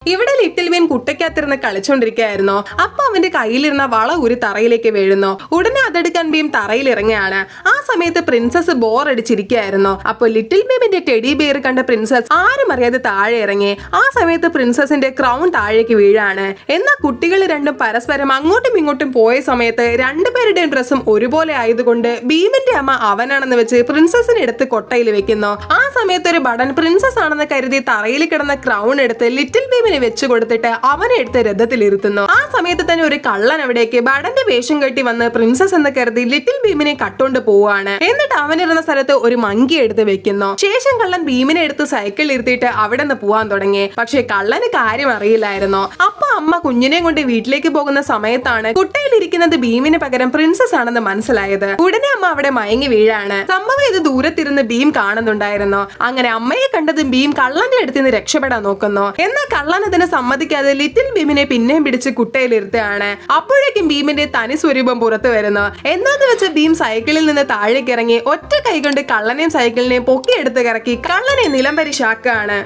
ഇവിടെ little been കുട്ടയ്ക്കകത്തിരുന്ന് കളിച്ചോണ്ടിരിക്കുകയായിരുന്നു. അപ്പൊ അവന്റെ കയ്യിലിരുന്ന വള ഒരു തറയിലേക്ക് വീഴുന്നു. ഉടനെ അതെടുക്കാൻ ബീം തറയിൽ ഇറങ്ങുകയാണ്. ആ സമയത്ത് പ്രിൻസസ് ബോറടിച്ചിരിക്കുകയായിരുന്നു. അപ്പൊ ലിറ്റിൽ ബീമിന്റെ ടെഡി ബിയർ കണ്ട പ്രിൻസസ് ആരും അറിയാതെ താഴെ ഇറങ്ങി. ആ സമയത്ത് പ്രിൻസസിന്റെ ക്രൗൺ താഴേക്ക് വീഴാണ്. എന്നാൽ കുട്ടികൾ രണ്ടും പരസ്പരം അങ്ങോട്ടും ഇങ്ങോട്ടും പോയ സമയത്ത് രണ്ടുപേരുടെയും ഡ്രസ്സും ഒരുപോലെ ആയതുകൊണ്ട് ഭീമിന്റെ അമ്മ അവനാണെന്ന് വെച്ച് പ്രിൻസസിനെ എടുത്ത് കൊട്ടയിൽ വെക്കുന്നു. ആ സമയത്ത് ഒരു ബടൻ പ്രിൻസസ് ആണെന്ന് കരുതി തറയിൽ കിടന്ന ക്രൗൺ എടുത്ത് ലിറ്റിൽ ബീമിനെ വെച്ചു കൊടുത്തിട്ട് അവനെ എടുത്ത് രഥത്തിൽ ഇരുത്തുന്നു. ആ സമയത്ത് തന്നെ ഒരു കള്ളൻ അവിടേക്ക് ബടന്റെ വേഷം കെട്ടി വന്ന് പ്രിൻസസ് എന്ന് കരുതി ലിറ്റിൽ ബീമിനെ കട്ടോണ്ട് പോവാണ്. എന്നിട്ട് അവനിരുന്ന സ്ഥലത്ത് ഒരു മങ്കി എടുത്ത് വെക്കുന്നു. ശേഷം കള്ളൻ ഭീമിനെ എടുത്ത് സൈക്കിളിൽ ഇരുത്തിയിട്ട് അവിടെ നിന്ന് പോവാൻ തുടങ്ങി. പക്ഷെ കള്ളന് കാര്യം അറിയില്ലായിരുന്നു. അപ്പൊ അമ്മ കുഞ്ഞിനെ കൊണ്ട് വീട്ടിലേക്ക് പോകുന്ന സമയത്താണ് കുട്ടയിലിരിക്കുന്നത് ഭീമിന് പകരം പ്രിൻസസ് ആണെന്ന് മനസ്സിലായത്. ഉടനെ അമ്മ അവിടെ മയങ്ങി വീഴാണ്. സംഭവം ഇത് ദൂരത്തിരുന്ന് ഭീം കാണുന്നുണ്ടായിരുന്നു. അങ്ങനെ അമ്മയെ കണ്ടതും ഭീം കള്ളന്റെ അടുത്ത് നിന്ന് രക്ഷപ്പെടാൻ നോക്കുന്നു. എന്നാൽ കള്ളൻ അതിന് സമ്മതിക്കാതെ ലിറ്റിൽ ബീമിനെ പിന്നെയും പിടിച്ച് കുട്ടയിലിരുത്തുകയാണ്. അപ്പോഴേക്കും ഭീമിന്റെ തനി സ്വരൂപം പുറത്തു വരുന്നു. എന്താന്ന് വെച്ച് ഭീം സൈക്കിളിൽ നിന്ന് താഴേക്ക് ഇറങ്ങി ഒറ്റ കൈ കൊണ്ട് കള്ളനെയും സൈക്കിളിനെയും പൊക്കിയെടുത്ത് കറക്കി കള്ളനെ നിലംപരിശാക്കാണ്.